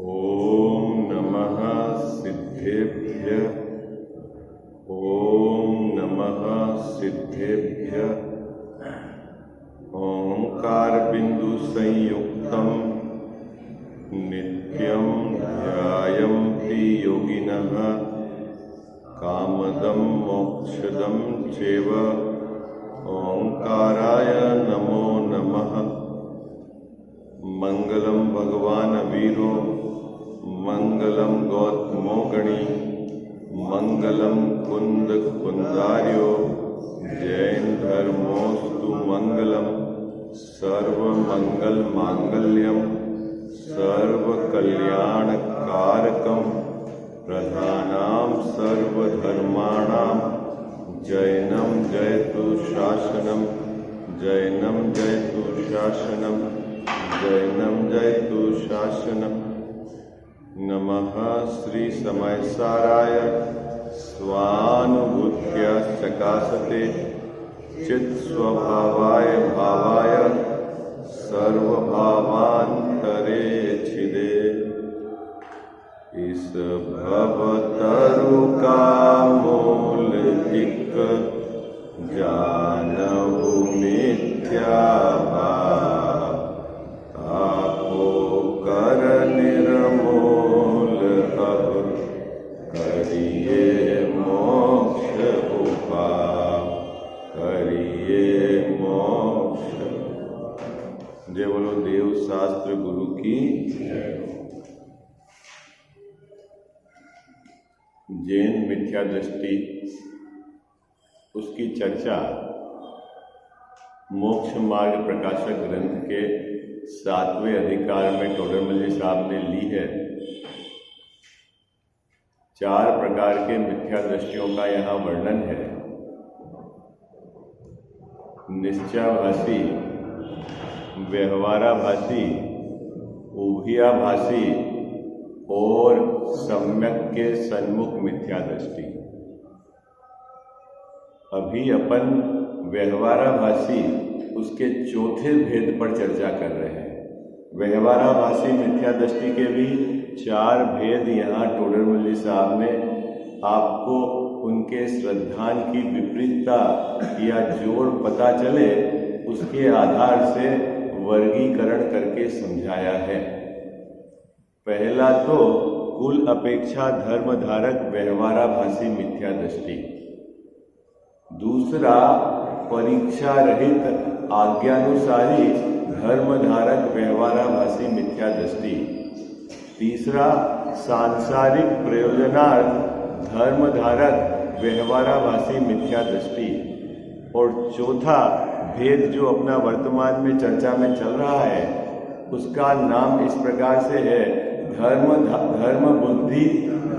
ओम नमः सिद्धेभ्य। ओम नमः सिद्धेभ्य। ओंकार बिंदु संयुक्तम नित्यं ध्यायन्ति योगिनः कामदं मोक्षदं चैव। ओंकाराय नमो नमः। मंगलम भगवान वीरो मंगलम गौतमो गणी मंगलम कुंद कुंदार्यो जैन धर्मोस्तु मंगलम सर्व मंगल मांगल्यम सर्व कल्याण कारकम प्रधानाम सर्वधर्माणां जैनम जयतु शासनम जैनम जयतु शासनम जैनम जयतु शासनम। नमः श्री समयसाराय स्वानुभूत्या सकाशते चित्स्वभावाय भावाय सर्वभावांतरे छिदे। इस भवतरु का मूल एक जानहु मिथ्या भाव आपो कर निर्मूल अब करिए मोक्ष उपाय करिए मोक्ष। जय बोलो देव शास्त्र गुरु की। जैन मिथ्या दृष्टि उसकी चर्चा मोक्ष मार्ग प्रकाशक ग्रंथ के 7वें अधिकार में टोडरमल जी साहब ने ली है। 4 प्रकार के मिथ्या दृष्टियों का यहाँ वर्णन है। निश्चयाभासी, व्यवहाराभासी, उभयाभासी और सम्यक के सन्मुख मिथ्या दृष्टि। अभी अपन व्यवहाराभासी उसके चौथे भेद पर चर्चा कर रहे हैं। व्यवहाराभासी मिथ्या दृष्टि के भी 4 भेद यहाँ टोडरमल जी साहब ने आपको उनके श्रद्धान की विपरीतता या जोड़ पता चले उसके आधार से वर्गीकरण करके समझाया है। पहला तो कुल अपेक्षा धर्मधारक व्यवहाराभासी मिथ्या दृष्टि। दूसरा परीक्षा रहित आज्ञानुसारी धर्मधारक व्यवहाराभासी मिथ्या दृष्टि। तीसरा सांसारिक प्रयोजनार्थ धर्मधारक व्यवहाराभासी मिथ्या दृष्टि। और चौथा भेद जो अपना वर्तमान में चर्चा में चल रहा है उसका नाम इस प्रकार से है धर्म बुद्धि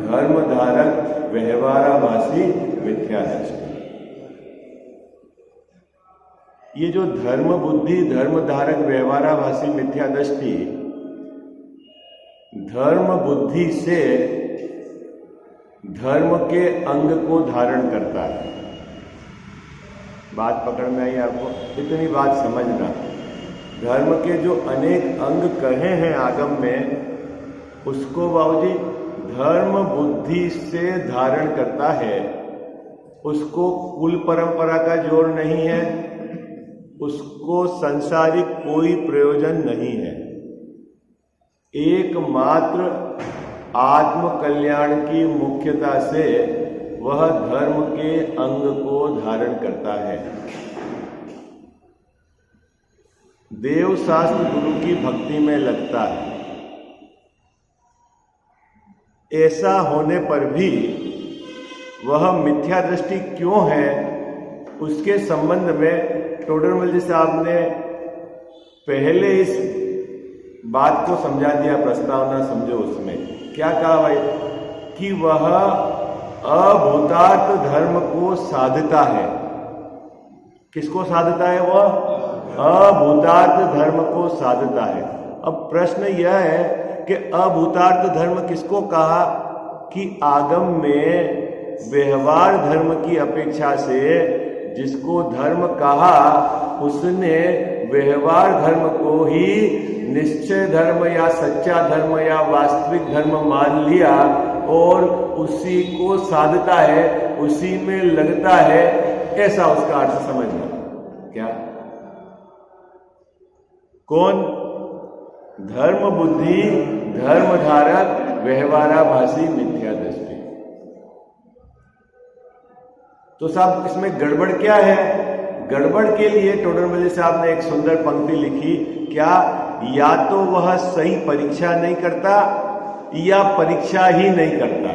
धर्मधारक व्यवहाराभासी मिथ्या दृष्टि। ये जो धर्म बुद्धि धर्मधारक व्यवहाराभासी मिथ्या दृष्टि धर्म बुद्धि से धर्म के अंग को धारण करता है। बात पकड़ में आई आपको? इतनी बात समझना। धर्म के जो अनेक अंग कहे हैं आगम में उसको बाबूजी धर्म बुद्धि से धारण करता है। उसको कुल परंपरा का जोड़ नहीं है, उसको संसारिक कोई प्रयोजन नहीं है। एकमात्र आत्म कल्याण की मुख्यता से वह धर्म के अंग को धारण करता है। देव शास्त्र गुरु की भक्ति में लगता है। ऐसा होने पर भी वह मिथ्या दृष्टि क्यों है उसके संबंध में टोडरमल जी साहब ने पहले इस बात को समझा दिया। प्रस्तावना समझो उसमें क्या कहा भाई कि वह अभूतार्थ धर्म को साधता है। किसको साधता है? वह अभूतार्थ धर्म को साधता है। अब प्रश्न यह है कि अभूतार्थ धर्म किसको कहा कि आगम में व्यवहार धर्म की अपेक्षा से जिसको धर्म कहा उसने व्यवहार धर्म को ही निश्चय धर्म या सच्चा धर्म या वास्तविक धर्म मान लिया और उसी को साधता है, उसी में लगता है, ऐसा उसका अर्थ समझना। क्या? कौन? धर्म बुद्धि, धर्म धारक, व्यवहाराभासी, मिथ्या दृष्टि। तो साहब इसमें गड़बड़ क्या है? गड़बड़ के लिए टोडरमल साहब ने एक सुंदर पंक्ति लिखी। क्या? या तो वह सही परीक्षा नहीं करता या परीक्षा ही नहीं करता।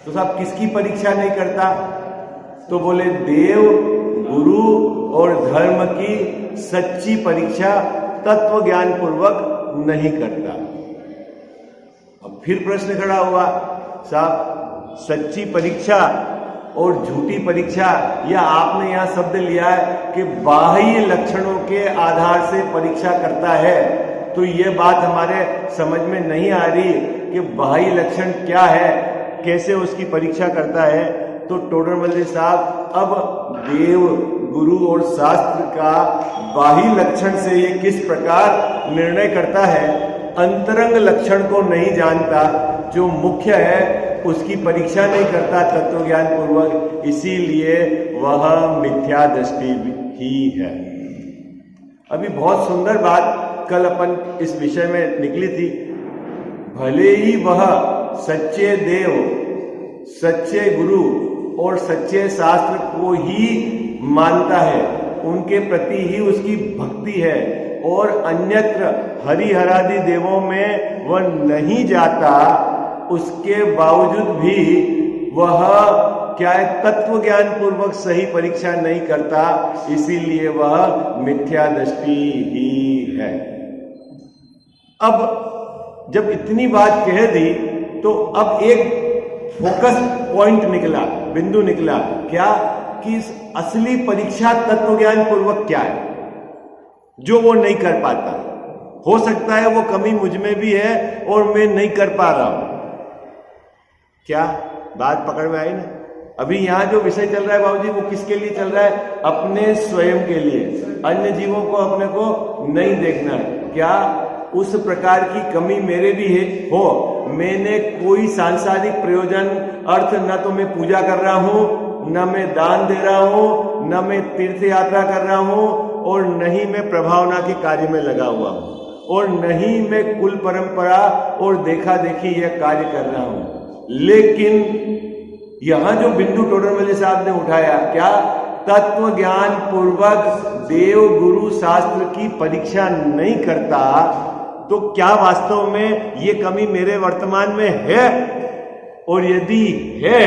तो साहब किसकी परीक्षा नहीं करता? तो बोले देव, गुरु और धर्म की सच्ची परीक्षा तत्व ज्ञान पूर्वक नहीं करता। अब फिर प्रश्न खड़ा हुआ, साहब सच्ची परीक्षा और झूठी परीक्षा, या आपने यहां शब्द लिया है कि बाह्य लक्षणों के आधार से परीक्षा करता है, तो ये बात हमारे समझ में नहीं आ रही कि बाह्य लक्षण क्या है, कैसे उसकी परीक्षा करता है। तो टोडरमल साहब अब देव, गुरु और शास्त्र का बाह्य लक्षण से ये किस प्रकार निर्णय करता है, अंतरंग लक्षण को नहीं जानता, जो मुख्य है उसकी परीक्षा नहीं करता तत्व ज्ञान पूर्वक, इसीलिए वह मिथ्या दृष्टि ही है। अभी बहुत सुंदर बात कल अपन इस विषय में निकली थी। भले ही वह सच्चे देव, सच्चे गुरु और सच्चे शास्त्र को ही मानता है, उनके प्रति ही उसकी भक्ति है, और अन्यत्र हरिहरादि देवों में वह नहीं जाता, उसके बावजूद भी वह क्या है, तत्व ज्ञान पूर्वक सही परीक्षा नहीं करता, इसीलिए वह मिथ्या दृष्टि ही है। अब जब इतनी बात कह दी तो अब एक फोकस पॉइंट निकला, बिंदु निकला। क्या? कि असली परीक्षा तत्व ज्ञान पूर्वक क्या है, जो वो नहीं कर पाता। हो सकता है वो कमी मुझ में भी है और मैं नहीं कर पा रहा हूं। क्या बात पकड़ में आई ना? अभी यहां जो विषय चल रहा है बाबूजी, वो किसके लिए चल रहा है? अपने स्वयं के लिए। अन्य जीवों को अपने को नहीं देखना है। क्या उस प्रकार की कमी मेरे भी है हो? मैंने कोई सांसारिक प्रयोजन अर्थ, न तो मैं पूजा कर रहा हूं, न मैं दान दे रहा हूं, न मैं तीर्थ यात्रा कर रहा हूं, और न ही मैं प्रभावना के कार्य में लगा हुआ हूं, और न ही मैं कुल परंपरा और देखा देखी यह कार्य कर रहा हूं। लेकिन यहां जो बिंदु टोडरमल साहब ने उठाया, क्या? तत्व ज्ञान पूर्वक देव, गुरु, शास्त्र की परीक्षा नहीं करता, तो क्या वास्तव में ये कमी मेरे वर्तमान में है? और यदि है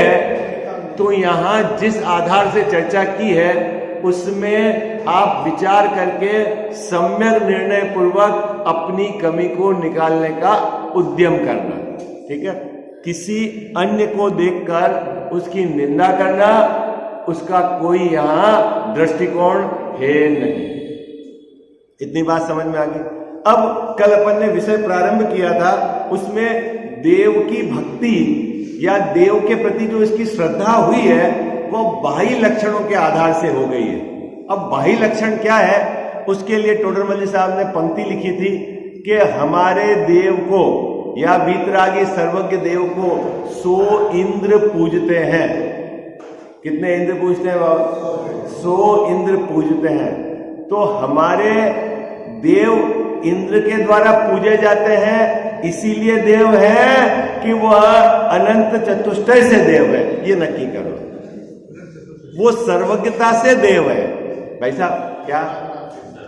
तो यहां जिस आधार से चर्चा की है उसमें आप विचार करके सम्यक निर्णय पूर्वक अपनी कमी को निकालने का उद्यम करना। ठीक है? किसी अन्य को देखकर उसकी निंदा करना, उसका कोई यहां दृष्टिकोण है नहीं। इतनी बात समझ में आ गई। अब कल अपन ने विषय प्रारंभ किया था, उसमें देव की भक्ति या देव के प्रति जो इसकी श्रद्धा हुई है वो बाह्य लक्षणों के आधार से हो गई है। अब बाह्य लक्षण क्या है? उसके लिए टोडरमल साहब ने पंक्ति लिखी थी कि हमारे देव को या वीतरागी सर्वज्ञ देव को 100 इंद्र पूजते हैं। कितने इंद्र पूजते हैं बाबा? 100 इंद्र पूजते हैं। तो हमारे देव इंद्र के द्वारा पूजे जाते हैं, इसीलिए देव है कि वह अनंत चतुष्टय से देव है, ये नक्की करो। वो सर्वज्ञता से देव है। भाई साहब क्या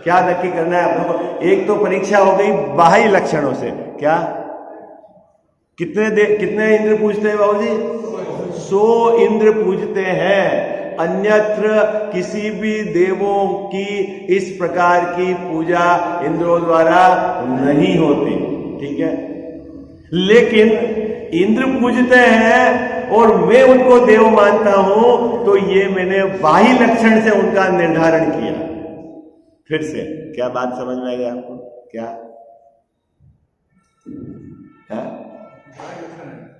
क्या नक्की करना है आप लोगों को? एक तो परीक्षा हो गई बाह्य लक्षणों से। क्या कितने इंद्र पूजते हैं बाबूजी? 100 इंद्र पूजते हैं। अन्यत्र किसी भी देवों की इस प्रकार की पूजा इंद्रों द्वारा नहीं होती। ठीक है? लेकिन इंद्र पूजते हैं और मैं उनको देव मानता हूं, तो ये मैंने बाह्य लक्षण से उनका निर्धारण किया। फिर से क्या बात समझ में आ गई आपको? क्या है?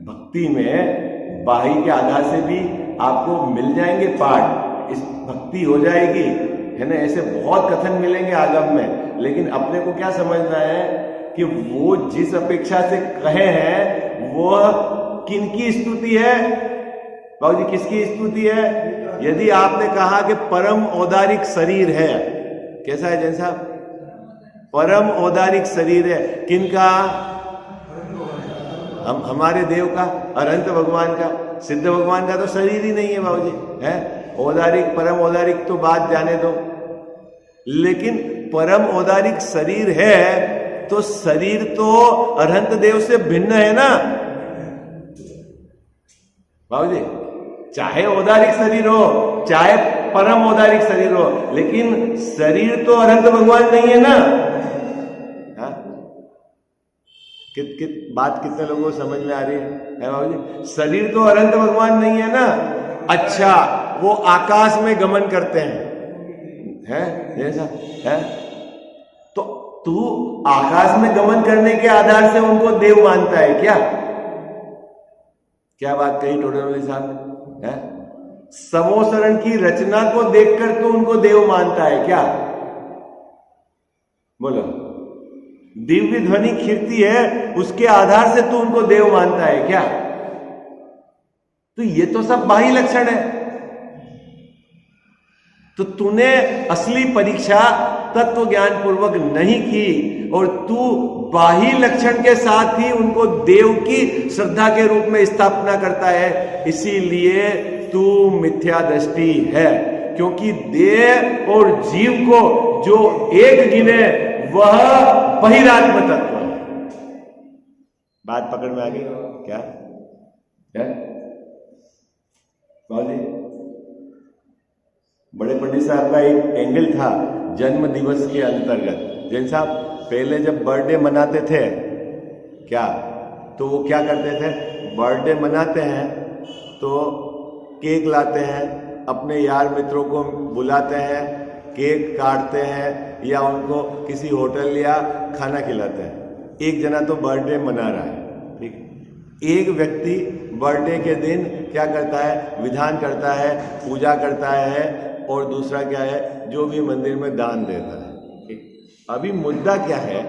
भक्ति में बाह्य के आधार से भी आपको मिल जाएंगे पाठ, इस भक्ति हो जाएगी है ना, ऐसे बहुत कथन मिलेंगे आगम में, लेकिन अपने को क्या समझना है कि वो जिस अपेक्षा से कहे हैं वो किनकी स्तुति है बाबूजी, किसकी स्तुति है? यदि आपने कहा कि परम औदारिक शरीर है, कैसा है जैन साहब? परम औदारिक शरीर है, किनका? हमारे देव का, अनंत भगवान का। सिद्ध भगवान का तो शरीर ही नहीं है बाबूजी, है? औदारिक परम औदारिक तो बात जाने दो, लेकिन परम औदारिक शरीर है तो शरीर तो अनंत देव से भिन्न है ना बाबूजी। चाहे औदारिक शरीर हो, चाहे परम औदारिक शरीर हो, लेकिन शरीर तो अनंत भगवान नहीं है ना। हाँ? बात कितने लोगों को समझ में आ रही है बाबूजी? शरीर तो अनंत भगवान नहीं है ना। अच्छा, वो आकाश में गमन करते हैं, जैसा है, तो तू आकाश में गमन करने के आधार से उनको देव मानता है क्या? क्या बात कही टोडरमल साहब ने? समोसरण की रचना को देखकर तू उनको देव मानता है क्या? बोलो। दिव्य ध्वनि कीर्ति है, उसके आधार से तू उनको देव मानता है क्या? तो ये तो सब बाह्य लक्षण है। तो तूने असली परीक्षा तत्व ज्ञान पूर्वक नहीं की और तू बाह्य लक्षण के साथ ही उनको देव की श्रद्धा के रूप में स्थापना करता है, इसीलिए तू मिथ्या दृष्टि है। क्योंकि देव और जीव को जो एक गिने वह बहिरात्म तत्व है। बात पकड़ में आ गई क्या? बाबूजी, बड़े पंडित साहब का एक एंगल था जन्म दिवस के अंतर्गत। जैन साहब पहले जब बर्थडे मनाते थे क्या, तो वो क्या करते थे? बर्थडे मनाते हैं तो केक लाते हैं, अपने यार मित्रों को बुलाते हैं, केक काटते हैं या उनको किसी होटल या खाना खिलाते हैं। एक जना तो बर्थडे मना रहा है, ठीक। एक व्यक्ति बर्थडे के दिन क्या करता है? विधान करता है, पूजा करता है, और दूसरा क्या है? जो भी मंदिर में दान देता है, ठीक। अभी मुद्दा क्या है?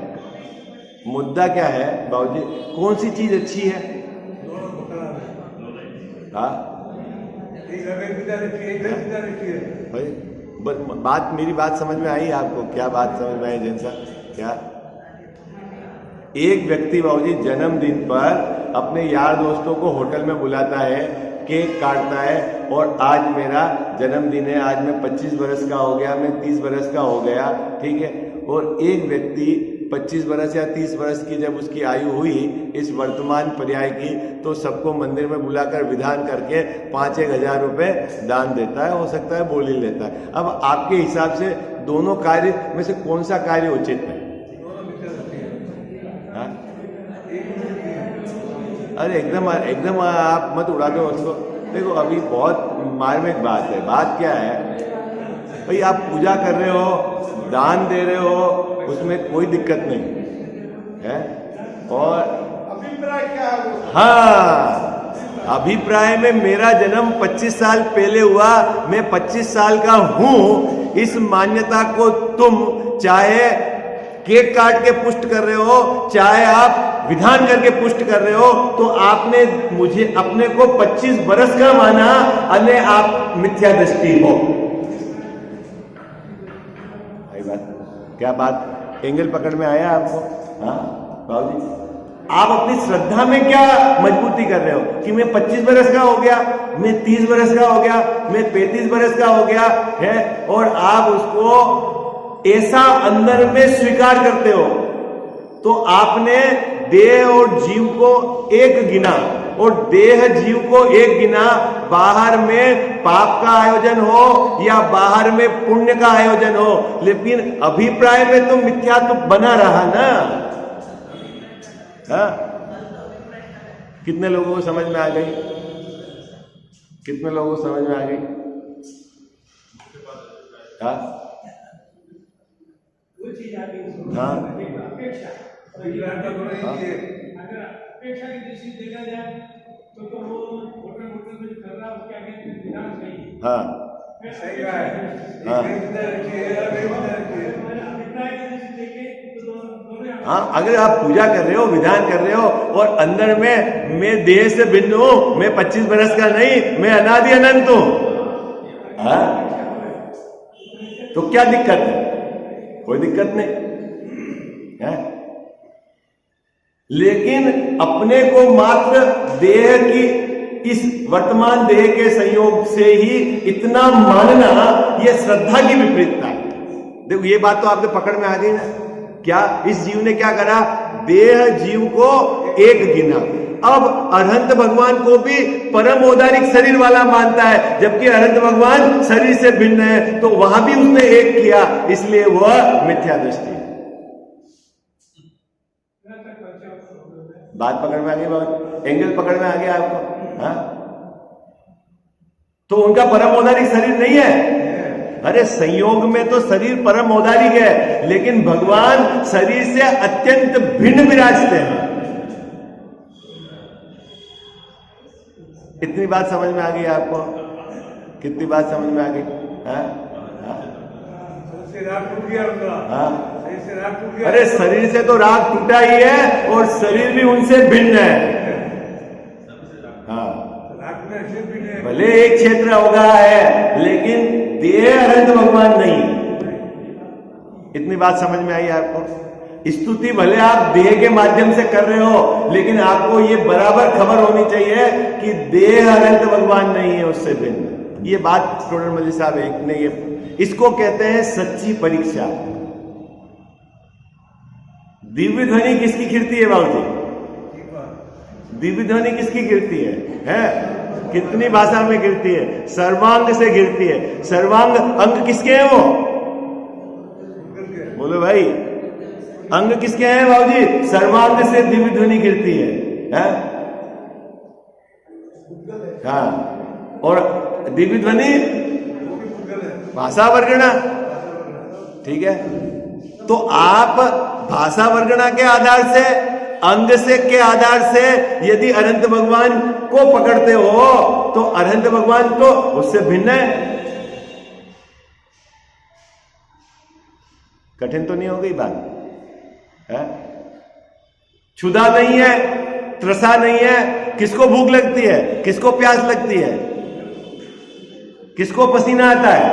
मुद्दा क्या है बाबूजी? कौन सी चीज अच्छी है? हाँ, बात, मेरी बात समझ में आई आपको? क्या बात समझ में आई जैन साहब? क्या एक व्यक्ति बाबूजी जन्मदिन पर अपने यार दोस्तों को होटल में बुलाता है, केक काटता है, और आज मेरा जन्मदिन है, आज मैं 25 बरस का हो गया, मैं 30 बरस का हो गया, ठीक है। और एक व्यक्ति 25 बरस या 30 बरस की जब उसकी आयु हुई इस वर्तमान पर्याय की, तो सबको मंदिर में बुलाकर विधान करके 5-1 हजार रुपये दान देता है, हो सकता है बोली लेता है। अब आपके हिसाब से दोनों कार्य में से कौन सा कार्य उचित है? हाँ? अरे एकदम आप मत उड़ा दो उसको। देखो अभी बहुत मार्मिक बात है। बात क्या है भाई, आप पूजा कर रहे हो, दान दे रहे हो, उसमें कोई दिक्कत नहीं है। और अभिप्राय क्या है? हाँ, अभिप्राय में मेरा जन्म 25 साल पहले हुआ, मैं 25 साल का हूं, इस मान्यता को तुम चाहे केक काट के पुष्ट कर रहे हो, चाहे आप विधान करके पुष्ट कर रहे हो, तो आपने मुझे अपने को 25 बरस का माना, अने आप मिथ्या दृष्टि हो। क्या बात एंगल पकड़ में आया आपको? हाँ बाबूजी, आप अपनी श्रद्धा में क्या मजबूती कर रहे हो कि मैं 25 बरस का हो गया, मैं 30 बरस का हो गया, मैं 35 बरस का हो गया है, और आप उसको ऐसा अंदर में स्वीकार करते हो। तो आपने देह और जीव को एक गिना, और देह जीव को एक गिना, बाहर में पाप का आयोजन हो या बाहर में पुण्य का आयोजन हो, लेकिन अभिप्राय में तो मिथ्या तो बना रहा ना। हाँ? कितने लोगों को समझ में आ गई? कितने लोगों को समझ में आ गई? हाँ? हाँ? अगर अपेक्षा की दृष्टि से देखा जाए तो वो होटल में कर रहा है, उसके आगे विधान सही है। हाँ, सही कहा है। हाँ। एक इधर रखिए, एक इधर रखिए। हाँ, अगर आप पूजा कर रहे हो, विधान कर रहे हो और अंदर में मैं देह से भिन्न हूं, मैं 25 बरस का नहीं, मैं अनादि अनंत हूं, हाँ? तो क्या दिक्कत है? कोई दिक्कत नहीं है। लेकिन अपने को मात्र देह की, इस वर्तमान देह के संयोग से ही इतना मानना, यह श्रद्धा की विपरीतता है। देखो ये बात तो आपके पकड़ में आ गई ना। क्या इस जीव ने क्या करा? देह जीव को एक गिना। अब अरहंत भगवान को भी परम औदारिक शरीर वाला मानता है, जबकि अरहंत भगवान शरीर से भिन्न है, तो वहां भी उसने एक किया, इसलिए वह मिथ्या दृष्टि। बात पकड़ में आ गई? बात एंगल पकड़ में आ गया आपको? हाँ, तो उनका परम औदारिक शरीर नहीं है। अरे संयोग में तो शरीर परम औदारिक है, लेकिन भगवान शरीर से अत्यंत भिन्न विराजते हैं। इतनी बात समझ में आ गई आपको? कितनी बात समझ में आ गई? हाँ? अरे शरीर से तो राग टूटा ही है और शरीर भी उनसे भिन्न है। हाँ, भले एक क्षेत्र होगा है, लेकिन देह अनंत भगवान नहीं। इतनी बात समझ में आई आपको? स्तुति भले आप देह के माध्यम से कर रहे हो, लेकिन आपको ये बराबर खबर होनी चाहिए कि देह अनंत भगवान नहीं है, उससे भिन्न। ये बात टोडर मल्ली साहब एक ने, ये इसको कहते हैं सच्ची परीक्षा। दिव्य ध्वनि किसकी कीर्ति है बाबू जी? दिव्य ध्वनि किसकी कीर्ति है? कितनी भाषा में गिरती है? सर्वांग से गिरती है। सर्वांग अंग किसके हैं? वो बोलो भाई, अंग किसके हैं बाबूजी? सर्वांग से दिव्य ध्वनि गिरती है। हाँ, और दिव्य ध्वनि भाषा वर्गणा, ठीक है। तो आप भाषा वर्गणा के आधार से, अंग से के आधार से यदि अनंत भगवान को पकड़ते हो, तो अनंत भगवान तो उससे भिन्न है। कठिन तो नहीं हो गई बात? है? क्षुधा नहीं है, त्रसा नहीं है। किसको भूख लगती है? किसको प्यास लगती है? किसको पसीना आता है?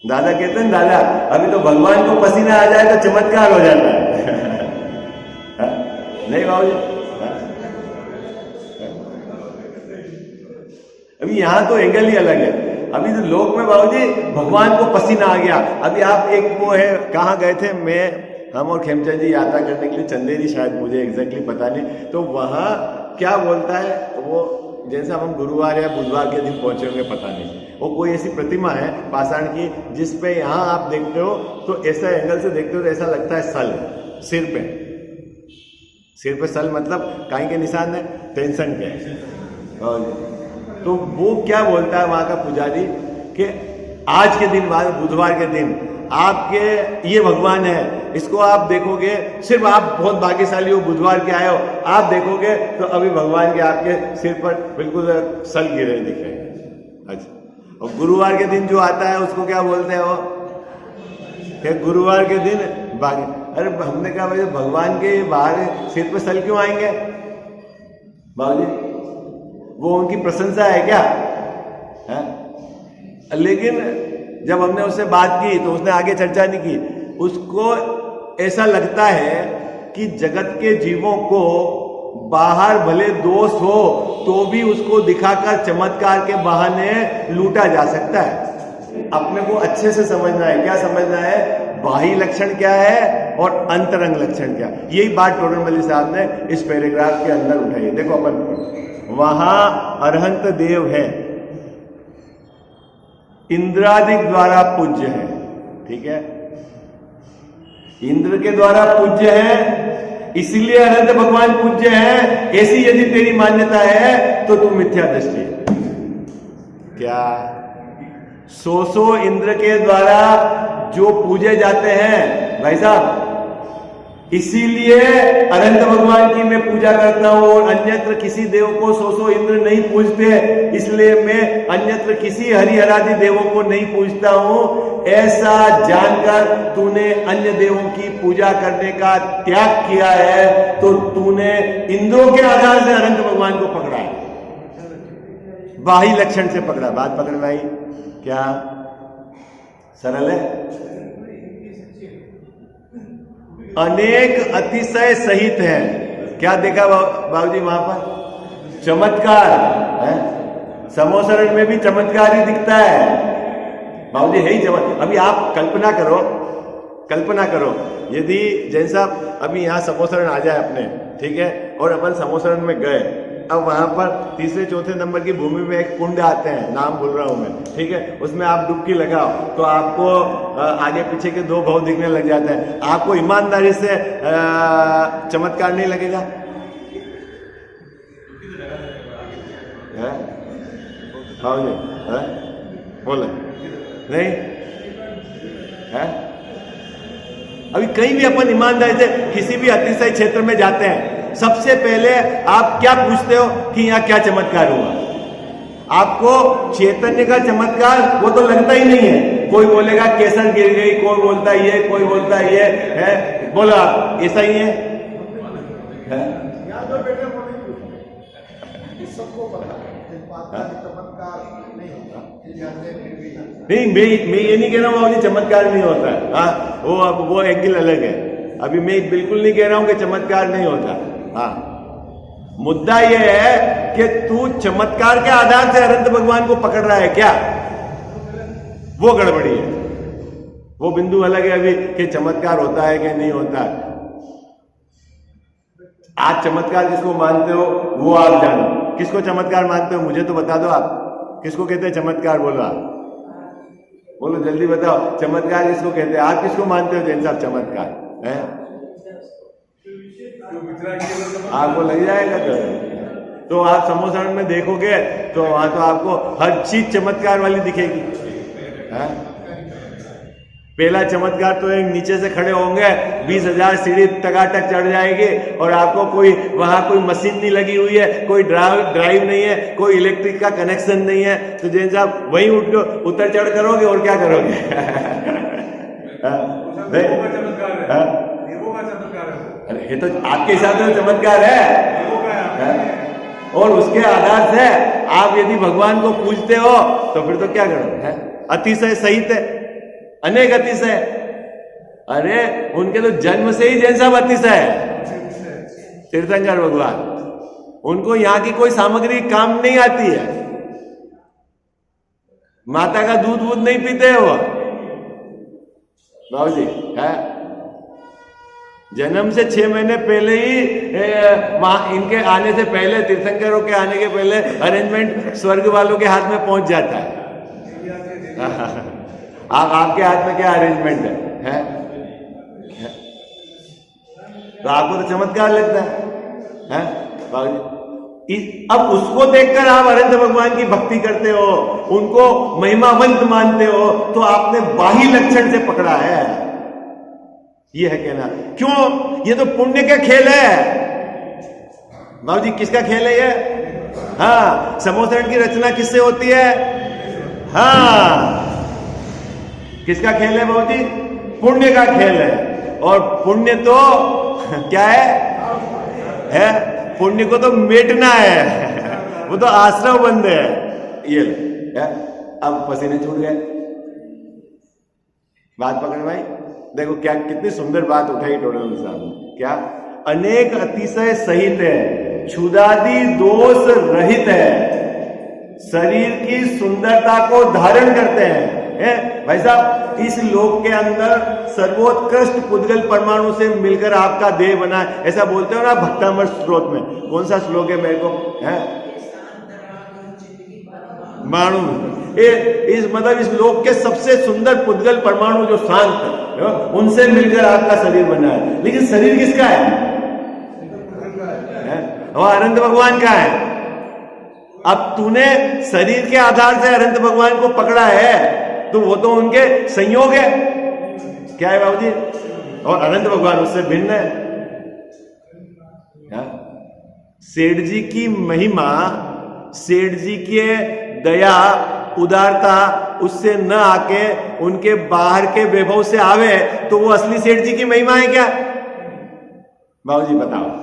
दादा कहते हैं, दादा अभी तो भगवान को पसीना आ जाए तो चमत्कार हो जाता है। नहीं बाबू, अभी यहां तो एंगल ही अलग है। अभी तो लोक में बाबूजी भगवान को पसीना आ गया। अभी आप एक वो है, कहाँ गए थे? हम और खेमचंद जी यात्रा करने के लिए, चंदेरी शायद, मुझे एग्जैक्टली पता नहीं। तो वहां क्या बोलता है वो, जैसे हम गुरुवार या बुधवार के दिन पहुंचे होंगे, पता नहीं, वो कोई ऐसी प्रतिमा है पाषाण की, जिसपे यहाँ आप देखते हो तो ऐसा एंगल से देखते हो तो ऐसा लगता है सल, सिर पे सल, मतलब काई के निशान है, टेंशन के। और तो वो क्या बोलता है वहां का पुजारी कि आज के दिन, बाद बुधवार के दिन आपके ये भगवान है, इसको आप देखोगे, सिर्फ आप बहुत भाग्यशाली हो, बुधवार के आए हो, आप देखोगे तो अभी भगवान के आपके सिर पर बिल्कुल सल गिरे दिखेंगे। अच्छा, और गुरुवार के दिन जो आता है उसको क्या बोलते हैं? वो कि गुरुवार के दिन भाग्य। अरे हमने कहा भाई भगवान के बाहर सिर पर सल क्यों आएंगे बाबूजी? वो उनकी प्रशंसा है क्या? है? लेकिन जब हमने उससे बात की तो उसने आगे चर्चा नहीं की। उसको ऐसा लगता है कि जगत के जीवों को बाहर भले दोष हो तो भी उसको दिखाकर चमत्कार के बहाने लूटा जा सकता है। अपने को अच्छे से समझना है। क्या समझना है? बाह्य लक्षण क्या है और अंतरंग लक्षण क्या। यही बात टोडर मल्ली साहब ने इस पैराग्राफ के अंदर उठाई। देखो अपन वहां अरहंत देव है, इंद्रादि द्वारा पूज्य है, ठीक है, इंद्र के द्वारा पूज्य है, इसलिए अनंत भगवान पूज्य है। ऐसी यदि तेरी मान्यता है तो तुम मिथ्या दृष्टि है। क्या 100 इंद्र के द्वारा जो पूजे जाते हैं भाई साहब, इसीलिए अनंत भगवान की मैं पूजा करता हूं और अन्यत्र किसी देव को सो इंद्र नहीं पूजते, इसलिए मैं अन्यत्र किसी हरिहरादि देवों को नहीं पूजता हूं। ऐसा जानकर तूने अन्य देवों की पूजा करने का त्याग किया है, तो तूने इंद्रों के आधार से अनंत भगवान को पकड़ा है, बाही लक्षण से पकड़ा। बात पकड़ में आई क्या? सरल है। अनेक अतिशय सहित है। क्या देखा बाबूजी वहां पर? चमत्कार है। समोसरण में भी चमत्कार ही दिखता है बाबूजी, है ही चमत्कार। अभी आप कल्पना करो यदि जैन साहब अभी यहाँ समोसरण आ जाए अपने, ठीक है, और अपन समोसरण में गए, अब वहां पर तीसरे चौथे नंबर की भूमि में एक कुंड आते हैं, नाम भूल रहा हूं मैं, ठीक है, उसमें आप डुबकी लगाओ तो आपको आगे पीछे के दो भाव दिखने लग जाते हैं। आपको ईमानदारी से चमत्कार नहीं लगेगा? भाव जी बोले नहीं है? अभी कहीं भी अपन ईमानदारी से किसी भी अतिशय क्षेत्र में जाते हैं, सबसे पहले आप क्या पूछते हो कि यहाँ क्या चमत्कार हुआ? आपको चैतन्य का चमत्कार वो तो लगता ही नहीं है। कोई बोलेगा केसर गिर गई, कोई बोलता ये, कोई बोलता ये है, बोला ऐसा ही है? सबको पता है चमत्कार नहीं होता। नहीं, मैं ये नहीं कह रहा हूँ बाबूजी चमत्कार नहीं होता है, हाँ वो एंगल अलग है। अभी मैं बिल्कुल नहीं कह रहा हूं कि चमत्कार नहीं होता। हाँ, मुद्दा यह है कि तू चमत्कार के आधार से अनंत भगवान को पकड़ रहा है क्या? वो गड़बड़ी है, वो बिंदु अलग है अभी कि चमत्कार होता है कि नहीं होता। आज चमत्कार किसको मानते हो वो आप जानो। किसको चमत्कार मानते हो मुझे तो बता दो। आप किसको कहते हैं चमत्कार? बोलो आप, बोलो जल्दी बताओ, चमत्कार किसको कहते हैं? आप किसको मानते हो जैन साहब चमत्कार है? आपको लग जाएगा तो आप समोसरण में देखोगे तो वहां तो आपको हर चीज चमत्कार वाली दिखेगी। है? पहला चमत्कार तो एक नीचे से खड़े होंगे, 20,000 सीढ़ी टकाटक चढ़ जाएगी और आपको वहां कोई मशीन नहीं लगी हुई है, कोई ड्राइव नहीं है, कोई इलेक्ट्रिक का कनेक्शन नहीं है, तो जैन साहब वहीं उतर चढ़ करोगे और क्या करोगे? अरे ये तो आपके हिसाब से चमत्कार है। और उसके आधार से आप यदि भगवान को पूजते हो तो फिर तो क्या करो? अतिशय सहित है, अनेक अतिशय। अरे उनके तो जन्म से ही जैन साहब अतिशय है, तीर्थंकर भगवान। उनको यहाँ की कोई सामग्री काम नहीं आती है, माता का दूध वूध नहीं पीते हो बाबू जी। है जन्म से 6 महीने पहले ही इनके आने से पहले, तीर्थंकरों के आने के पहले अरेंजमेंट स्वर्ग वालों के हाथ में पहुंच जाता है। आपके हाथ में क्या अरेंजमेंट है? तो आपको तो चमत्कार लगता है बाबूजी। अब उसको देखकर आप अनंत भगवान की भक्ति करते हो, उनको महिमावंत मानते हो, तो आपने बाही लक्षण से पकड़ा है। ये है कहना। क्यों? ये तो पुण्य का खेल है बाबूजी। किसका खेल है ये? हाँ, समोसरण की रचना किससे होती है? हाँ, किसका खेल है बाबूजी? पुण्य का खेल है। और पुण्य तो क्या है? पुण्य को तो मेटना है, वो तो आश्रम बंद है। ये है? अब पसीने छूट गए। बात पकड़ भाई, देखो क्या कितनी सुंदर बात उठाई टोडल साहब ने। क्या? अनेक अतिशय सहित है, क्षुदादि दोष रहित है, शरीर की सुंदरता को धारण करते हैं। भाई साहब, इस लोक के अंदर सर्वोत्कृष्ट पुद्गल परमाणु से मिलकर आपका देह बना है, ऐसा बोलते हो ना भक्तामृत स्त्रोत में। कौन सा श्लोक है मेरे को? है माणु। इस मतलब इस लोक के सबसे सुंदर पुद्गल परमाणु जो शांत है, उनसे मिलकर आपका शरीर बना है। लेकिन शरीर किसका है? वो अनंत भगवान का है। अब तूने शरीर के आधार से अनंत भगवान को पकड़ा है, तो वो तो उनके संयोग है। क्या है बाबूजी? और अनंत भगवान उससे भिन्न है। हाँ? सेठ जी की महिमा, सेठ जी के दया उदारता उससे न आके उनके बाहर के वैभव से आवे तो वो असली सेठ जी की महिमा है क्या? बाबूजी बताओ।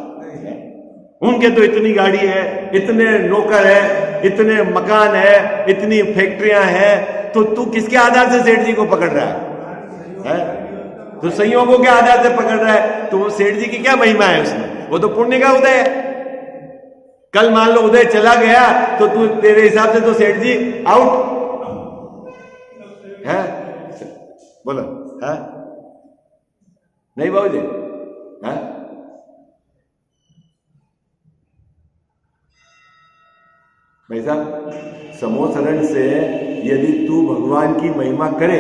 उनके तो इतनी गाड़ी है, इतने नौकर है, इतने मकान है, इतनी फैक्ट्रियां हैं, तो तू किसके आधार से सेठ जी को पकड़ रहा है? तो संयोगों के आधार से पकड़ रहा है, तो वो सेठ जी की क्या महिमा है उसमें? वो तो पुण्य का उदय है। कल मान लो उदय चला गया तो तू, तेरे हिसाब से तो सेठ जी आउट है। बोलो है? नहीं बाबूजी है? भाई साहब, समोसरण से यदि तू भगवान की महिमा करे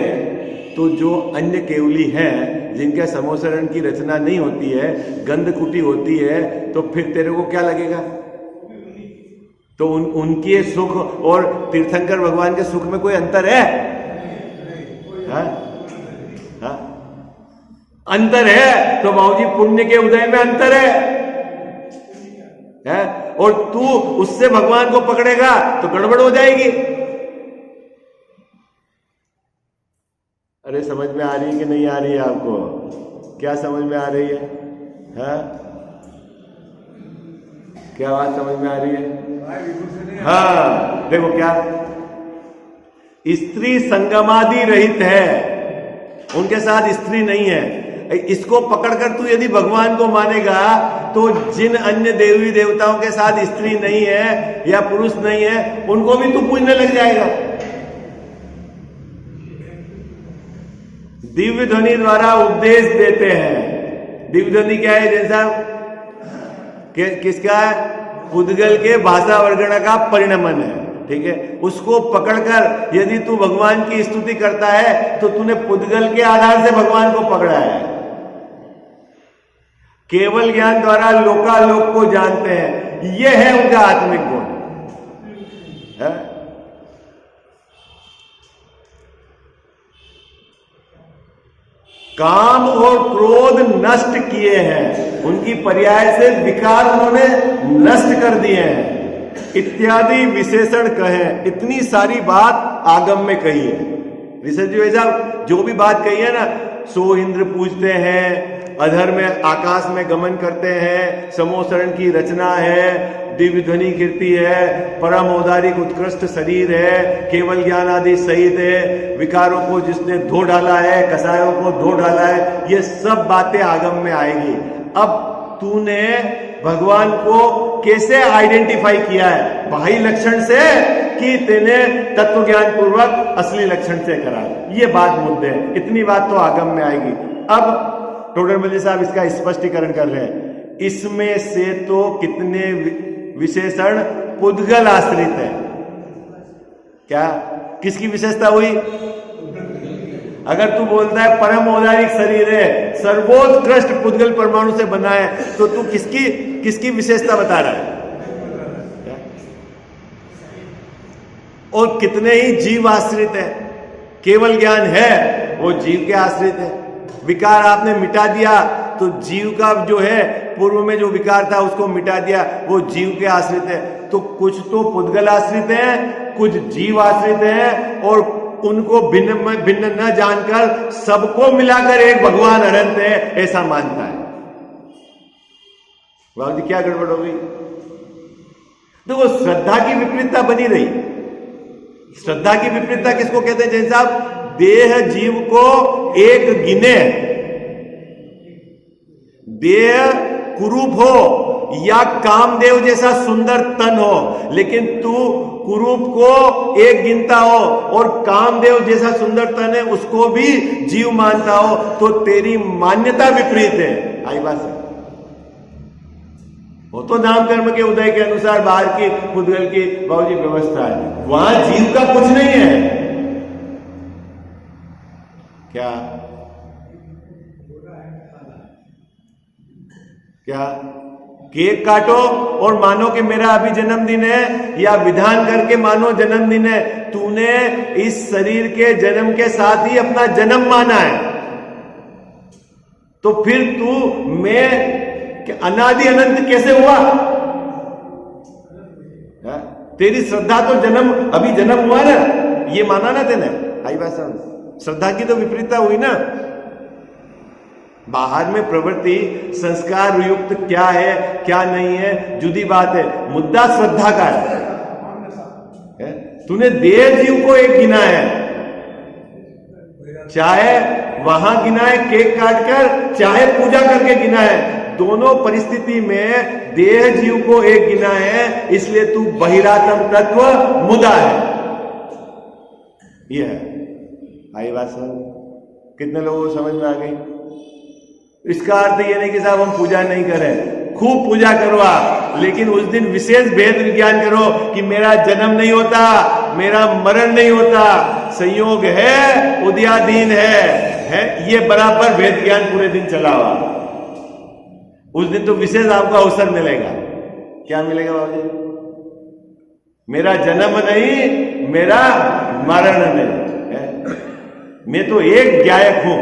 तो जो अन्य केवली हैं जिनके समोसरण की रचना नहीं होती है, गंध कुटी होती है, तो फिर तेरे को क्या लगेगा? तो उनके सुख और तीर्थंकर भगवान के सुख में कोई अंतर है? हाँ? हाँ? अंतर है तो बाबूजी पुण्य के उदय में अंतर है? और तू उससे भगवान को पकड़ेगा तो गड़बड़ हो जाएगी। अरे समझ में आ रही है कि नहीं आ रही है आपको? क्या समझ में आ रही है? हाँ? क्या बात समझ में आ रही है? हाँ, देखो क्या, स्त्री संगमादि रहित है, उनके साथ स्त्री नहीं है। इसको पकड़कर तू यदि भगवान को मानेगा तो जिन अन्य देवी देवताओं के साथ स्त्री नहीं है या पुरुष नहीं है उनको भी तू पूजने लग जाएगा। दिव्य ध्वनि द्वारा उपदेश देते हैं। दिव्य ध्वनि क्या है? जैसा किसका है? पुद्गल के भाषा वर्गण का परिणमन है, ठीक है। उसको पकड़कर यदि तू भगवान की स्तुति करता है तो तूने पुद्गल के आधार से भगवान को पकड़ा है। केवल ज्ञान द्वारा लोकालोक को जानते हैं, यह है उनका आत्मिक गुण है। काम और क्रोध नष्ट किए हैं, उनकी पर्याय से विकार उन्होंने नष्ट कर दिए हैं, इत्यादि विशेषण कहे। इतनी सारी बात आगम में कही है। विशेष जो भी बात कही है ना, सो इंद्र पूजते हैं, अधर में आकाश में गमन करते हैं, समोसरण की रचना है, दिव्य ध्वनि कीर्ति है, परम औदारिक उत्कृष्ट शरीर है, केवल ज्ञान आदि सहित है, विकारों को जिसने धो डाला है, कसायों को धो डाला है, ये सब बातें आगम में आएगी। अब तूने भगवान को कैसे आइडेंटिफाई किया है? बाह्य लक्षण से कि तेने तत्व ज्ञान पूर्वक असली लक्षण से करा? ये बात मुद्दे है। इतनी बात तो आगम में आएगी। अब टोडरमल साहब इसका स्पष्टीकरण कर रहे हैं। इसमें से तो कितने विशेषण पुद्गल आश्रित है। क्या किसकी विशेषता हुई? अगर तू बोलता है परम औदारिक शरीर है, सर्वोत्कृष्ट पुद्गल परमाणु से बना है, तो तू किसकी विशेषता बता रहा है? और कितने ही जीव आश्रित है। केवल ज्ञान है वो जीव के आश्रित है। विकार आपने मिटा दिया तो जीव का जो है, पूर्व में जो विकार था उसको मिटा दिया, वो जीव के आश्रित है। तो कुछ तो पुद्गल आश्रित है, कुछ जीव आश्रित है, और उनको भिन्न न जानकर सबको मिलाकर एक भगवान अनंत है ऐसा मानता है। बाबू जी क्या गड़बड़ हो गई? देखो श्रद्धा की विपरीतता बनी रही। श्रद्धा की विपरीतता किसको कहते हैं? जैन साहब, देह जीव को एक गिने, देह कुरूप हो या कामदेव जैसा सुंदर तन हो, लेकिन तू कुरूप को एक गिनता हो और कामदेव जैसा सुंदर तन है उसको भी जीव मानता हो, तो तेरी मान्यता विपरीत है। आई बात है। वो तो नाम कर्म के उदय के अनुसार बाहर की पुद्गल की बाबूजी व्यवस्था है, वहां जीव का कुछ नहीं है। क्या क्या केक काटो और मानो कि मेरा अभी जन्मदिन है, या विधान करके मानो जन्मदिन है। तूने इस शरीर के जन्म के साथ ही अपना जन्म माना है, तो फिर तू मैं कि अनादि अनंत कैसे हुआ? हा? तेरी श्रद्धा तो अभी जन्म हुआ ना, ये माना ना तेने, आई बात समझ। श्रद्धा की तो विपरीतता हुई ना। बाहर में प्रवृत्ति संस्कार युक्त क्या है क्या नहीं है जुदी बात है, मुद्दा श्रद्धा का है। तूने देह जीव को एक गिना है, चाहे वहां गिना है केक काट कर, चाहे पूजा करके गिना है, दोनों परिस्थिति में देह जीव को एक गिना है, इसलिए तू बहिरात्म तत्व मुदा है। यह है, आई बात समझ? कितने लोगों को समझ में आ गई? इसका अर्थ यह नहीं कि साहब हम पूजा नहीं करें, खूब पूजा करो आप, लेकिन उस दिन विशेष भेद विज्ञान करो कि मेरा जन्म नहीं होता, मेरा मरण नहीं होता, संयोग है, उदयादीन है, ये बराबर भेद ज्ञान पूरे दिन चला हुआ। उस दिन तो विशेष आपको अवसर मिलेगा। क्या मिलेगा बाबूजी? मेरा जन्म नहीं, मेरा मरण नहीं है, मैं तो एक गायक हूं।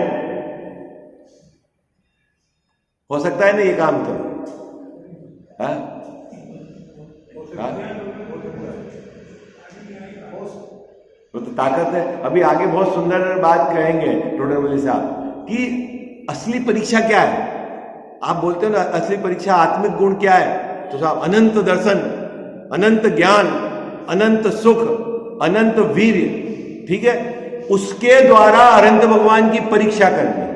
हो सकता है ना ये काम? तो हाँ? हाँ? वो तो ताकत है। अभी आगे बहुत सुंदर बात कहेंगे टोडरमल साहब कि असली परीक्षा क्या है। आप बोलते हो ना असली परीक्षा आत्मिक गुण क्या है, तो साहब अनंत दर्शन, अनंत ज्ञान, अनंत सुख, अनंत वीर्य, ठीक है, उसके द्वारा अनंत भगवान की परीक्षा करनी,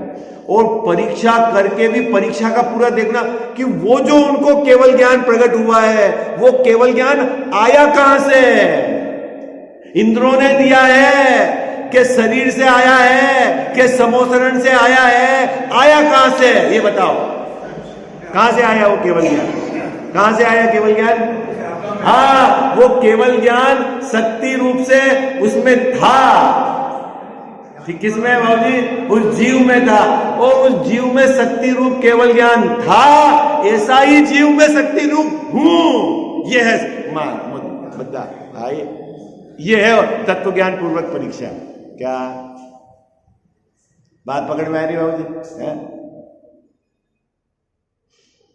और परीक्षा करके भी परीक्षा का पूरा देखना कि वो जो उनको केवल ज्ञान प्रकट हुआ है, वो केवल ज्ञान आया कहां से? इंद्रों ने दिया है कि शरीर से आया है कि समोसरण से आया है? आया कहां से? ये बताओ, कहां से आया वो केवल ज्ञान? कहां से आया केवल ज्ञान? हाँ, वो केवल ज्ञान शक्ति रूप से उसमें था। ठीक, किसमें बाबूजी? उस जीव में था, और उस जीव में शक्ति रूप केवल ज्ञान था। ऐसा ही जीव में शक्ति रूप हूं, यह है मुद्दा। आई, यह है तत्व ज्ञान पूर्वक परीक्षा। क्या बात पकड़ में आ रही बाबूजी?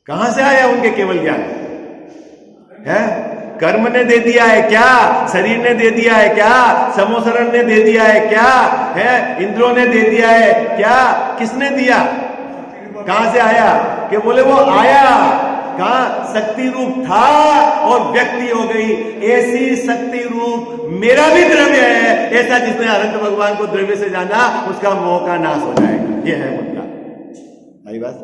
कहां से आया उनके केवल ज्ञान? है कर्म ने दे दिया है क्या? शरीर ने दे दिया है क्या? समोसरण ने दे दिया है क्या? है इंद्रों ने दे दिया है क्या? किसने दिया? कहां से आया? कि बोले वो आया कहां? शक्ति रूप था और व्यक्ति हो गई। ऐसी शक्ति रूप मेरा भी द्रव्य है, ऐसा जिसने अनंत भगवान को द्रव्य से जाना उसका मोह का नाश हो जाएगा। यह है मुद्दा। आई बात?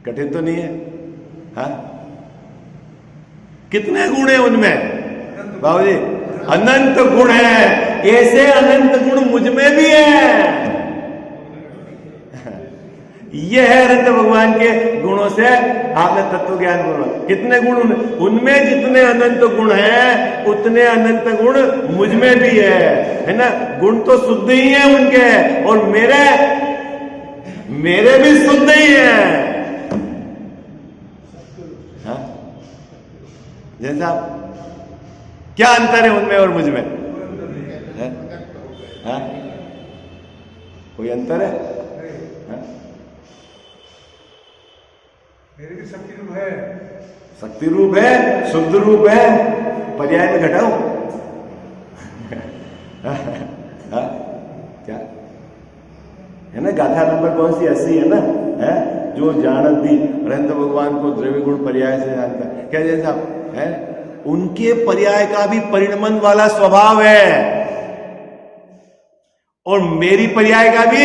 कठिन तो नहीं है? हाँ? कितने गुण है उनमें बाबूजी? अनंत गुण है। ऐसे अनंत गुण मुझ में भी है। यह है अनंत भगवान के गुणों से आपने तत्व ज्ञान बोला। कितने गुण उनमें? जितने अनंत गुण हैं उतने अनंत गुण मुझ में भी है ना? गुण तो शुद्ध ही है उनके, और मेरे भी शुद्ध ही है। जैसा क्या अंतर है उनमें और मुझ में? है? कोई अंतर है? मेरे भी शक्ति रूप है। शक्ति रूप है, शुद्ध रूप है, पर्याय में घटाओ। क्या है ना? गाथा नंबर कौन सी? 80 है ना? है जो जानत भी अनंत भगवान को द्रव्य गुण पर्याय से जानता है। क्या जैसा है? उनके पर्याय का भी परिणमन वाला स्वभाव है, और मेरी पर्याय का भी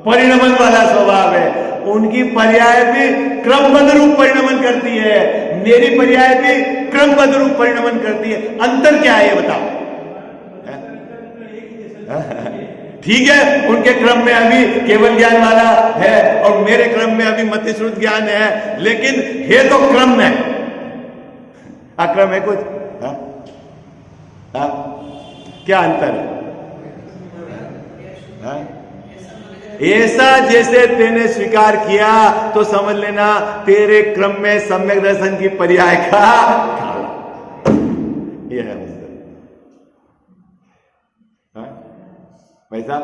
परिणमन वाला स्वभाव है। उनकी पर्याय भी क्रमबद्ध रूप परिणमन करती है, मेरी पर्याय भी क्रमबद्ध रूप परिणमन करती है। अंतर क्या है ये बताओ? ठीक है, उनके क्रम में अभी केवल ज्ञान वाला है और मेरे क्रम में अभी मति श्रुत ज्ञान है, लेकिन है तो क्रम में। अक्रम है कुछ? क्या अंतर है? ऐसा जैसे तेने स्वीकार किया तो समझ लेना तेरे क्रम में सम्यक दर्शन की पर्याय का यह है। भाई साहब,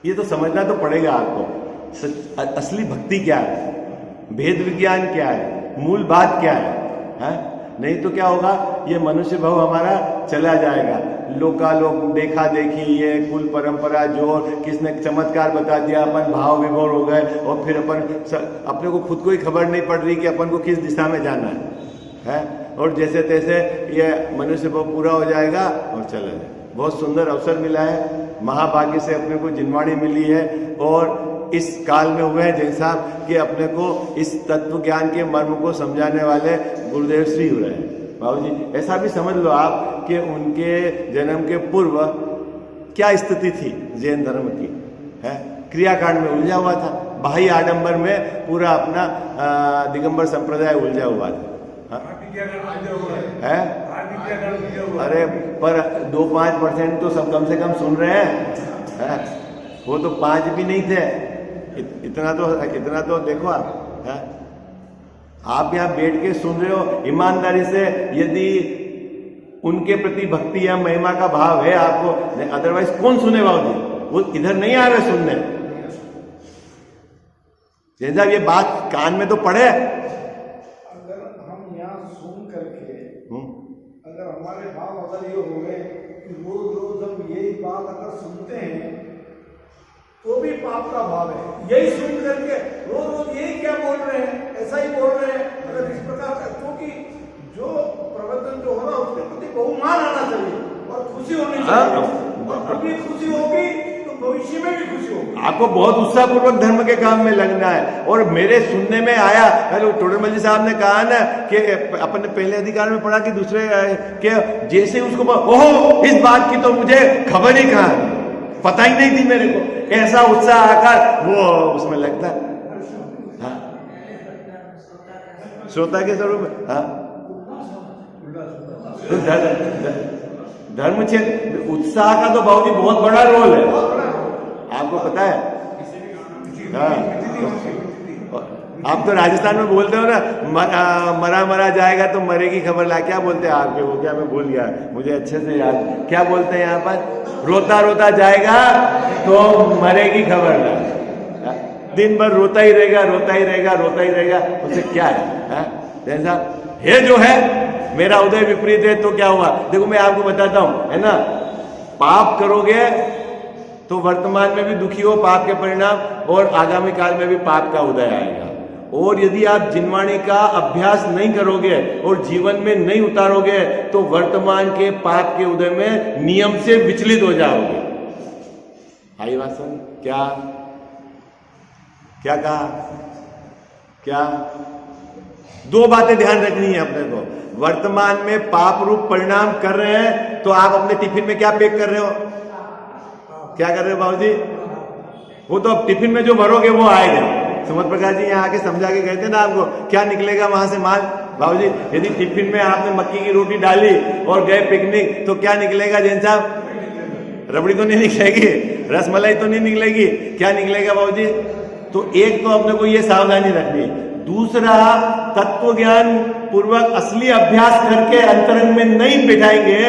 ये तो समझना तो पड़ेगा आपको। असली भक्ति क्या है, भेद विज्ञान क्या है, मूल बात क्या है? नहीं तो क्या होगा, ये मनुष्य भाव हमारा चला जाएगा। लोकालोक, देखा देखी, ये कुल परंपरा, जो किसने चमत्कार बता दिया, अपन भाव विभोर हो गए, और फिर अपने को खुद को ही खबर नहीं पड़ रही कि अपन को किस दिशा में जाना है? और जैसे तैसे ये मनुष्य भाव पूरा हो जाएगा और चला जाएगा। बहुत सुंदर अवसर मिला है, महाभाग्य से अपने को जिनवाणी मिली है, और इस काल में हुए हैं जैन साहब कि अपने को इस तत्व ज्ञान के मर्म को समझाने वाले गुरुदेव श्री हो रहे हैं। बाबू जी, ऐसा भी समझ लो आप कि उनके जन्म के पूर्व क्या स्थिति थी जैन धर्म की, है? क्रियाकांड में उलझा हुआ था, बाह्य आडंबर में पूरा अपना दिगंबर संप्रदाय उलझा हुआ था। है? अरे पर 2-5% तो सब कम से कम सुन रहे हैं, है? वो तो 5 भी नहीं थे। इतना तो देखो आप, है? आप यहाँ बैठ के सुन रहे हो ईमानदारी से, यदि उनके प्रति भक्ति या महिमा का भाव है आपको, अदरवाइज कौन सुने बाबू? वो इधर नहीं आ रहे सुनने। जैसा ये बात कान में तो पड़े। अगर हम यहाँ सुन करके अगर हमारे भाव अगर ये हो गए कि रोज रोज हम यही बात अगर सुनते हैं तो भी पाप का भाव है। यही सुन करके रोज रोज यही क्या बोल रहे हैं, ऐसा ही बोल रहे हैं, अगर इस प्रकार का, क्योंकि जो प्रवचन जो हो रहा है उसके प्रति बहुमान आना चाहिए और खुशी होनी चाहिए, और अभी खुशी होगी तो भविष्य में भी खुशी होगी। आपको बहुत उत्साहपूर्वक धर्म के काम में लगना है। और मेरे सुनने में आया, टोडरमल जी साहब ने कहा ना कि अपन ने पहले अधिकार में पढ़ा कि दूसरे के जैसे उसको, ओहो इस बात की तो मुझे खबर ही कहा, पता ही नहीं थी मेरे को, ऐसा उत्साह आकर वो उसमें लगता है। हाँ, श्रोता के स्वरूप। हाँ, तो धर्म क्षेत्र उत्साह का तो बाबूजी बहुत बड़ा रोल है, आपको पता है। हाँ, आप तो राजस्थान में बोलते हो ना, मरा जाएगा तो मरे की खबर ला, क्या बोलते हैं आपके, वो क्या मैं भूल गया, मुझे अच्छे से याद, क्या बोलते हैं यहाँ पर, रोता रोता जाएगा तो मरे की खबर ला। दिन भर रोता ही रहेगा, उसे क्या है? जैसा ये जो है मेरा उदय विपरीत है, तो क्या हुआ? देखो मैं आपको बताता हूं, है ना, पाप करोगे तो वर्तमान में भी दुखी हो पाप के परिणाम, और आगामी काल में भी पाप का उदय आएगा। और यदि आप जिनवाणी का अभ्यास नहीं करोगे और जीवन में नहीं उतारोगे तो वर्तमान के पाप के उदय में नियम से विचलित हो जाओगे। आई बात सुन, क्या कहा? क्या? 2 बातें ध्यान रखनी है अपने को। वर्तमान में पाप रूप परिणाम कर रहे हैं तो आप अपने टिफिन में क्या पैक कर रहे हो? क्या कर रहे हो बाबूजी? वो तो अब टिफिन में जो भरोगे वो आएगा। सुमत प्रकाश जी यहाँ आके समझा के गए थे ना आपको, क्या निकलेगा वहां से माल? बाबूजी यदि टिफिन में आपने मक्की की रोटी डाली और गए पिकनिक तो क्या निकलेगा जैन साहब? रबड़ी तो नहीं निकलेगी, रसमलाई तो नहीं निकलेगी, क्या निकलेगा बाबूजी? तो एक तो अपने को ये सावधानी रखनी। दूसरा, तत्व ज्ञान पूर्वक असली अभ्यास करके अंतरंग में नहीं बिठाएंगे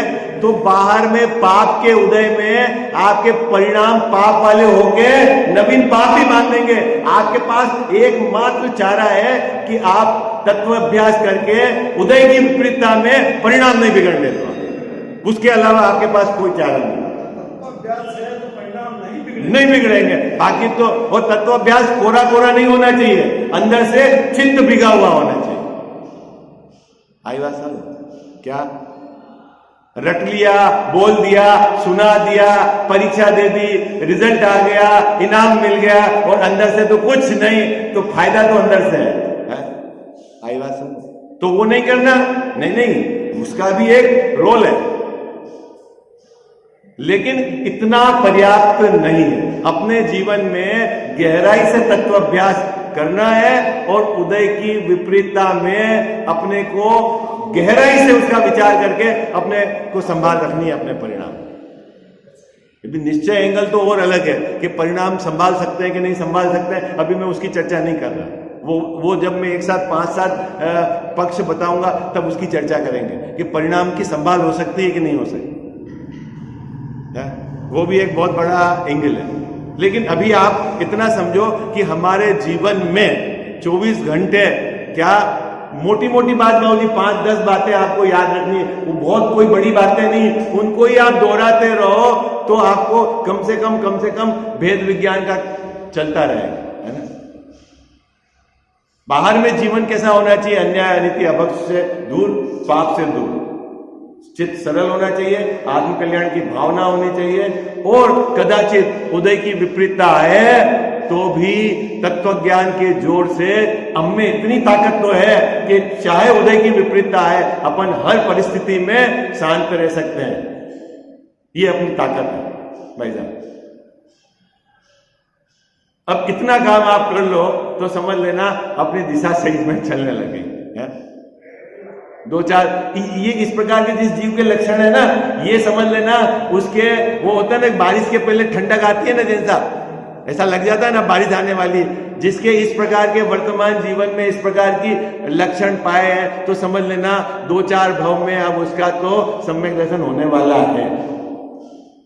तो बाहर में पाप के उदय में आपके परिणाम पाप वाले होके नवीन पाप ही मान देंगे। आपके पास एकमात्र चारा है कि आप तत्व अभ्यास करके उदय की विपरीतता में परिणाम नहीं बिगड़ने दो, उसके अलावा आपके पास कोई चारा नहीं। नहीं बिगड़ेंगे बाकी तो। और तत्वाभ्यास कोरा कोरा नहीं होना चाहिए, अंदर से चित्त भिगा हुआ होना चाहिए। आई बात समझ? क्या रट लिया, बोल दिया, सुना दिया, परीक्षा दे दी, रिजल्ट आ गया, इनाम मिल गया और अंदर से तो कुछ नहीं, तो फायदा तो अंदर से है। आई बात समझ? तो वो नहीं करना, नहीं, उसका भी एक रोल है, लेकिन इतना पर्याप्त नहीं है। अपने जीवन में गहराई से तत्वाभ्यास करना है और उदय की विपरीतता में अपने को गहराई से उसका विचार करके अपने को संभाल रखनी है अपने परिणाम। निश्चय एंगल तो और अलग है कि परिणाम संभाल सकते हैं कि नहीं संभाल सकते हैं, अभी मैं उसकी चर्चा नहीं कर रहा। वो जब मैं एक साथ 5-7 पक्ष बताऊंगा तब उसकी चर्चा करेंगे कि परिणाम की संभाल हो सकती है कि नहीं हो सकती है? वो भी एक बहुत बड़ा एंगल है। लेकिन अभी आप इतना समझो कि हमारे जीवन में 24 घंटे क्या मोटी मोटी बात बाबूजी 5-10 बातें आपको याद रखनी है, वो बहुत कोई बड़ी बातें नहीं, उनको ही आप दोहराते रहो तो आपको कम से कम भेद विज्ञान का चलता रहेगा, है ना। बाहर में जीवन कैसा होना चाहिए? अन्याय अनिति अभक्ष से दूर, पाप से दूर, चित्त सरल होना चाहिए, आत्म कल्याण की भावना होनी चाहिए, और कदाचित उदय की विपरीतता है तो भी तत्व ज्ञान के जोर से हम में इतनी ताकत तो है कि चाहे उदय की विपरीतता है अपन हर परिस्थिति में शांत रह सकते हैं। ये अपनी ताकत है भाई साहब। अब इतना काम आप कर लो तो समझ लेना अपनी दिशा सही में चलने लगे है? 2-4 ये इस प्रकार के जिस जीव के लक्षण है ना, ये समझ लेना उसके वो होता है ना, बारिश के पहले ठंडक आती है ना, जैसा ऐसा लग जाता है ना बारिश आने वाली, जिसके इस प्रकार के वर्तमान जीवन में इस प्रकार की लक्षण पाए हैं तो समझ लेना 2-4 भाव में अब उसका तो सम्यक दर्शन होने वाला है।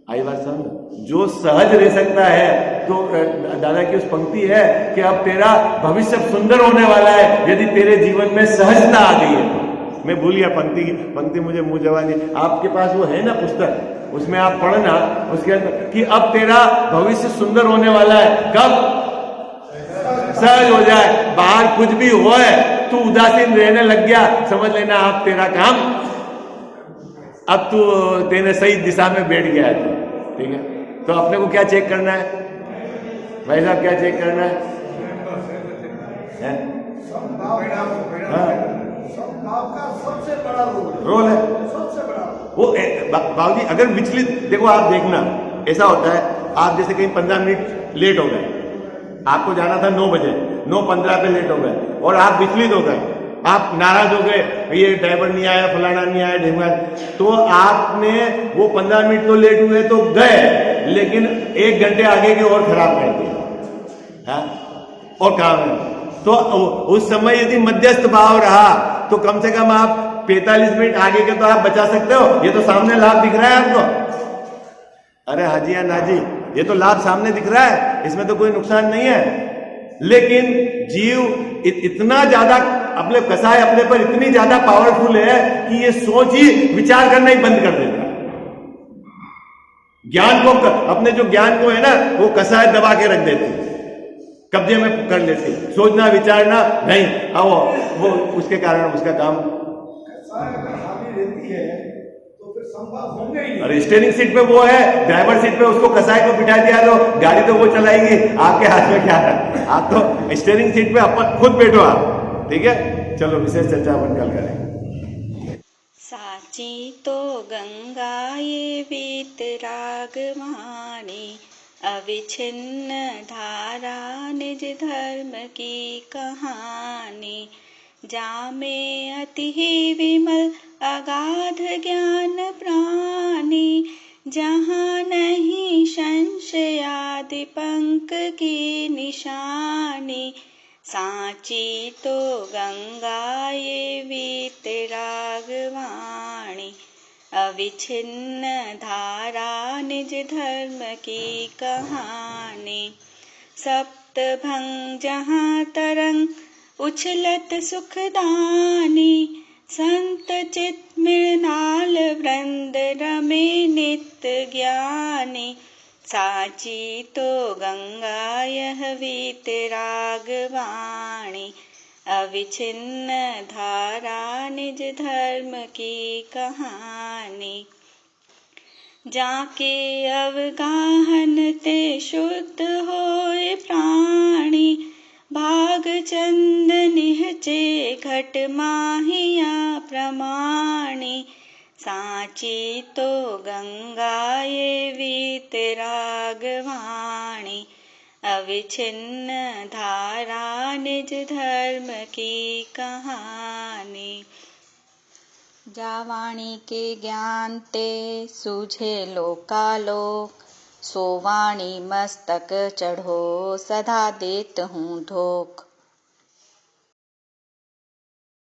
आई बात समझ? जो सहज रह सकता है तो दादा की उस पंक्ति है कि अब तेरा भविष्य सुंदर होने वाला है यदि तेरे जीवन में सहजता आ गई है। मैं भूल गया पंक्ति मुझे मुंह जवानी, आपके पास वो है ना पुस्तक, उसमें आप पढ़ना उसके अंदर कि अब तेरा भविष्य सुंदर होने वाला है। कब? सहज हो जाए, बाहर कुछ भी हो तू उदासीन रहने लग गया, समझ लेना आप तेरा काम अब तू तेरे सही दिशा में बैठ गया है। ठीक है, तो अपने को क्या चेक करना है भाई साहब? क्या चेक करना है? आपका सबसे बड़ा रोल है, सबसे बड़ा वो बाबूजी। अगर विचलित देखो, आप देखना ऐसा होता है, आप जैसे कहीं 15 मिनट लेट हो गए, आपको जाना था 9 बजे, 9:15 पे लेट हो गए और आप विचलित हो गए, आप नाराज हो गए, ये ड्राइवर नहीं आया, फलाना नहीं आया, ढेंगा, तो आपने वो 15 मिनट तो लेट हुए तो गए, लेकिन 1 घंटे आगे के और खराब कर दिया और काम है। तो उस समय यदि मध्यस्थ भाव रहा तो कम से कम आप 45 मिनट आगे के तो आप बचा सकते हो। ये तो सामने लाभ दिख रहा है आपको, अरे हाजी या नाजी, ये तो लाभ सामने दिख रहा है, इसमें तो कोई नुकसान नहीं है। लेकिन जीव इतना ज्यादा अपने कसाय अपने पर इतनी ज्यादा पावरफुल है कि ये सोच ही विचार करना ही बंद कर देता है। ज्ञान को, अपने जो ज्ञान को है ना, वो कसाय दबा के रख देती, कब्जे में कर लेती, सोचना विचारना नहीं, अब वो उसके कारण उसका काम हावी रहती है तो फिर संभव होंगे ही। अरे स्टीयरिंग सीट पे वो है, ड्राइवर सीट पे उसको कसाई को बिठा दिया तो गाड़ी तो वो चलाएगी, आपके हाथ में क्या है? आप तो स्टीयरिंग सीट पे अपन खुद बैठो आप। ठीक है, चलो विशेष चर्चा अपन कल करेंगे। साची तो गंगा ये वीतराग वाणी, अविच्छिन्न धारा निज धर्म की कहानी। जामे अति ही विमल अगाध ज्ञान प्राणी, जहाँ नहीं संशयादि पंक की निशानी। साची तो गंगा ये वीतराग वाणी, अविच्छिन्न धारा निज धर्म की कहानी। सप्तभंग जहाँ तरंग उछलत सुखदानी, संत चित मृणाल वृंद रमे नित्य ज्ञानी। साची तो गंगा यह वीतराग वाणी, अविच्छिन्न धारा निज धर्म की कहानी। जाके अवगाहन ते शुद्ध होए प्राणी, भाग चंद निहचे घट माहिया प्रमाणी। साची तो गंगा ये वीतराग वाणी, अविच्छिन्न धारा निज धर्म की कहानी। जावाणी के ज्ञान ते सूझे लोकालोक, सोवाणी मस्तक चढ़ो सदा देत हूँ धोख।